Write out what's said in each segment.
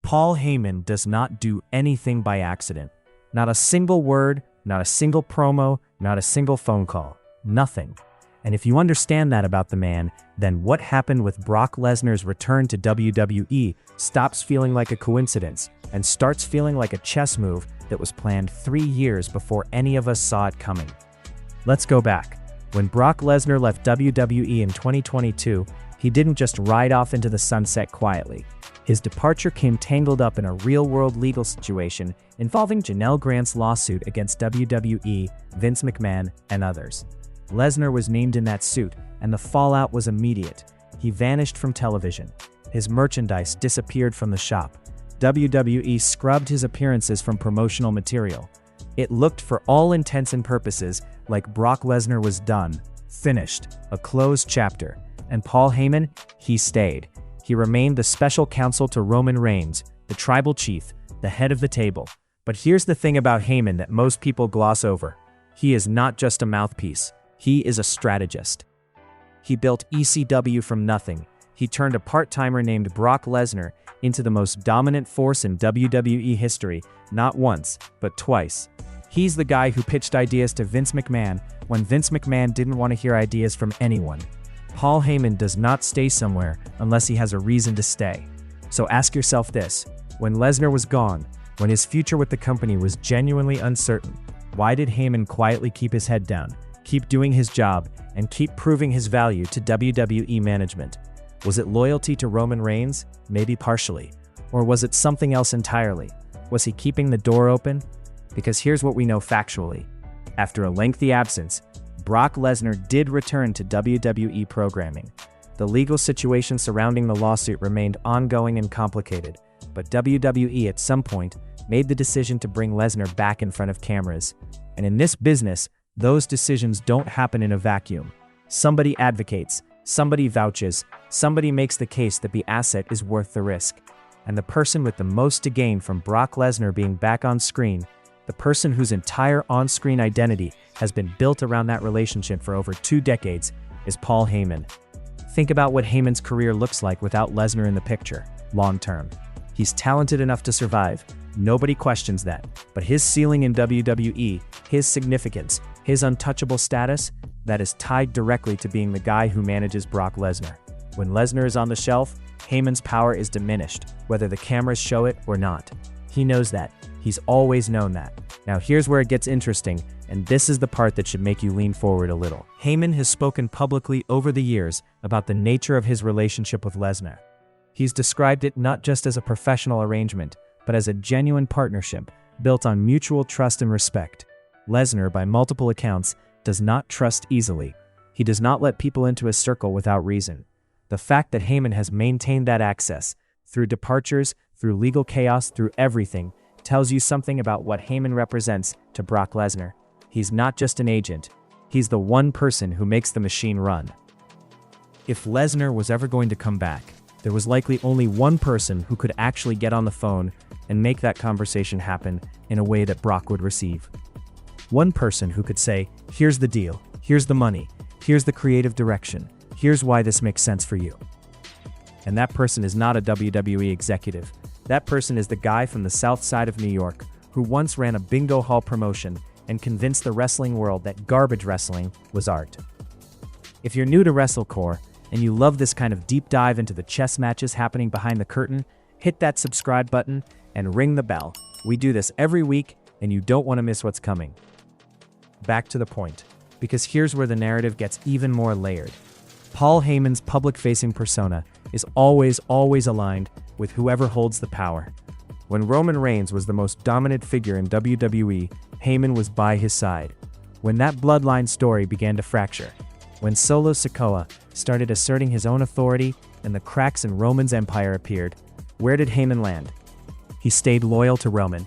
Paul Heyman does not do anything by accident. Not a single word, not a single promo, not a single phone call. Nothing. And if you understand that about the man, then what happened with Brock Lesnar's return to WWE stops feeling like a coincidence and starts feeling like a chess move that was planned 3 years before any of us saw it coming. Let's go back. When Brock Lesnar left WWE in 2022, he didn't just ride off into the sunset quietly. His departure came tangled up in a real-world legal situation involving Janelle Grant's lawsuit against WWE, Vince McMahon, and others. Lesnar was named in that suit, and the fallout was immediate. He vanished from television. His merchandise disappeared from the shop. WWE scrubbed his appearances from promotional material. It looked, for all intents and purposes, like Brock Lesnar was done, finished, a closed chapter. And Paul Heyman, he stayed. He remained the special counsel to Roman Reigns, the tribal chief, the head of the table. But here's the thing about Heyman that most people gloss over. He is not just a mouthpiece. He is a strategist. He built ECW from nothing. He turned a part-timer named Brock Lesnar into the most dominant force in WWE history, not once, but twice. He's the guy who pitched ideas to Vince McMahon when Vince McMahon didn't want to hear ideas from anyone. Paul Heyman does not stay somewhere unless he has a reason to stay. So ask yourself this: when Lesnar was gone, when his future with the company was genuinely uncertain, why did Heyman quietly keep his head down, keep doing his job, and keep proving his value to WWE management? Was it loyalty to Roman Reigns? Maybe partially. Or was it something else entirely? Was he keeping the door open? Because here's what we know factually. After a lengthy absence, Brock Lesnar did return to WWE programming. The legal situation surrounding the lawsuit remained ongoing and complicated, but WWE at some point made the decision to bring Lesnar back in front of cameras. And in this business, those decisions don't happen in a vacuum. Somebody advocates, somebody vouches, somebody makes the case that the asset is worth the risk. And the person with the most to gain from Brock Lesnar being back on screen, the person whose entire on-screen identity has been built around that relationship for over 2 decades, is Paul Heyman. Think about what Heyman's career looks like without Lesnar in the picture, long-term. He's talented enough to survive. Nobody questions that. But his ceiling in WWE, his significance, his untouchable status, that is tied directly to being the guy who manages Brock Lesnar. When Lesnar is on the shelf, Heyman's power is diminished, whether the cameras show it or not. He knows that. He's always known that. Now here's where it gets interesting, and this is the part that should make you lean forward a little. Heyman has spoken publicly over the years about the nature of his relationship with Lesnar. He's described it not just as a professional arrangement, but as a genuine partnership built on mutual trust and respect. Lesnar, by multiple accounts, does not trust easily. He does not let people into his circle without reason. The fact that Heyman has maintained that access, through departures, through legal chaos, through everything, tells you something about what Heyman represents to Brock Lesnar. He's not just an agent. He's the one person who makes the machine run. If Lesnar was ever going to come back, there was likely only one person who could actually get on the phone and make that conversation happen in a way that Brock would receive. One person who could say, here's the deal, here's the money, here's the creative direction, here's why this makes sense for you. And that person is not a WWE executive. That person is the guy from the south side of New York who once ran a bingo hall promotion and convinced the wrestling world that garbage wrestling was art. If you're new to WrestleCore and you love this kind of deep dive into the chess matches happening behind the curtain, hit that subscribe button and ring the bell. We do this every week and you don't want to miss what's coming. Back to the point, because here's where the narrative gets even more layered. Paul Heyman's public-facing persona is always aligned with whoever holds the power. When Roman Reigns was the most dominant figure in WWE, Heyman was by his side. When that bloodline story began to fracture, when Solo Sikoa started asserting his own authority and the cracks in Roman's empire appeared, where did Heyman land? He stayed loyal to Roman.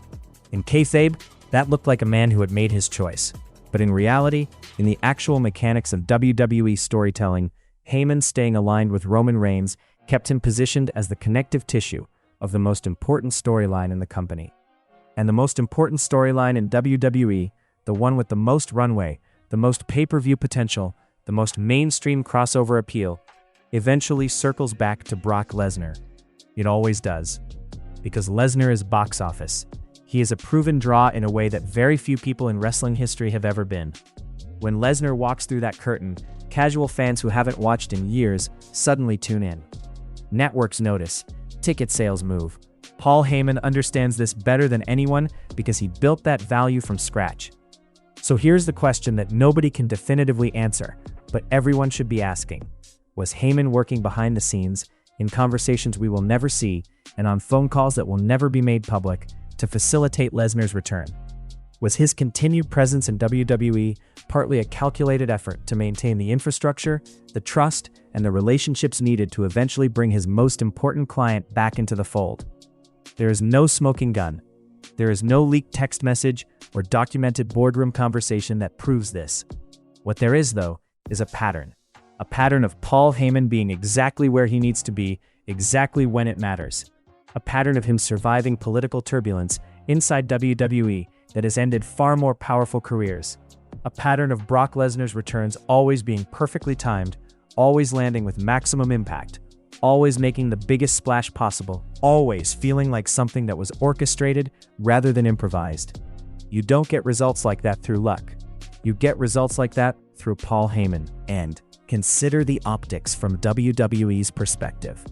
In kayfabe, that looked like a man who had made his choice. But in reality, in the actual mechanics of WWE storytelling, Heyman staying aligned with Roman Reigns kept him positioned as the connective tissue of the most important storyline in the company. And the most important storyline in WWE, the one with the most runway, the most pay-per-view potential, the most mainstream crossover appeal, eventually circles back to Brock Lesnar. It always does. Because Lesnar is box office. He is a proven draw in a way that very few people in wrestling history have ever been. When Lesnar walks through that curtain, casual fans who haven't watched in years suddenly tune in. Networks notice. Ticket sales move. Paul Heyman understands this better than anyone because he built that value from scratch. So here's the question that nobody can definitively answer, but everyone should be asking. Was Heyman working behind the scenes, in conversations we will never see, and on phone calls that will never be made public, to facilitate Lesnar's return? Was his continued presence in WWE partly a calculated effort to maintain the infrastructure, the trust, and the relationships needed to eventually bring his most important client back into the fold? There is no smoking gun. There is no leaked text message or documented boardroom conversation that proves this. What there is, though, is a pattern. A pattern of Paul Heyman being exactly where he needs to be, exactly when it matters. A pattern of him surviving political turbulence inside WWE that has ended far more powerful careers. A pattern of Brock Lesnar's returns always being perfectly timed, always landing with maximum impact, always making the biggest splash possible, always feeling like something that was orchestrated rather than improvised. You don't get results like that through luck. You get results like that through Paul Heyman. And consider the optics from WWE's perspective.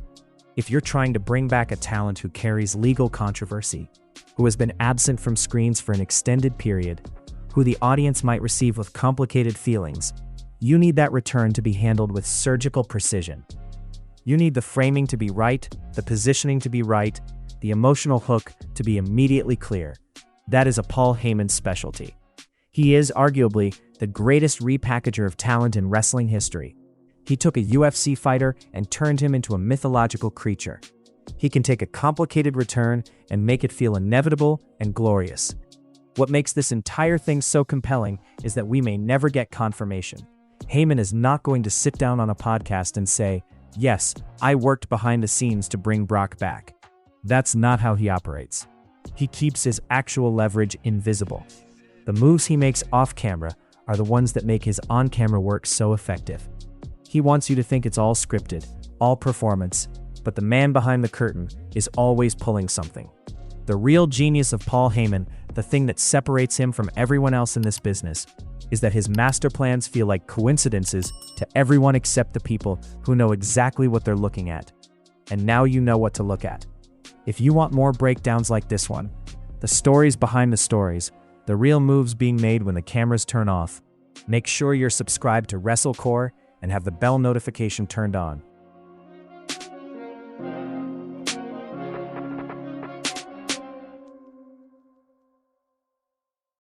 If you're trying to bring back a talent who carries legal controversy, who has been absent from screens for an extended period, who the audience might receive with complicated feelings, you need that return to be handled with surgical precision. You need the framing to be right, the positioning to be right, the emotional hook to be immediately clear. That is a Paul Heyman specialty. He is arguably the greatest repackager of talent in wrestling history. He took a UFC fighter and turned him into a mythological creature. He can take a complicated return and make it feel inevitable and glorious. What makes this entire thing so compelling is that we may never get confirmation. Heyman is not going to sit down on a podcast and say, "Yes, I worked behind the scenes to bring Brock back." That's not how he operates. He keeps his actual leverage invisible. The moves he makes off-camera are the ones that make his on-camera work so effective. He wants you to think it's all scripted, all performance, but the man behind the curtain is always pulling something. The real genius of Paul Heyman, the thing that separates him from everyone else in this business, is that his master plans feel like coincidences to everyone except the people who know exactly what they're looking at. And now you know what to look at. If you want more breakdowns like this one, the stories behind the stories, the real moves being made when the cameras turn off, make sure you're subscribed to Wrestle and have the bell notification turned on.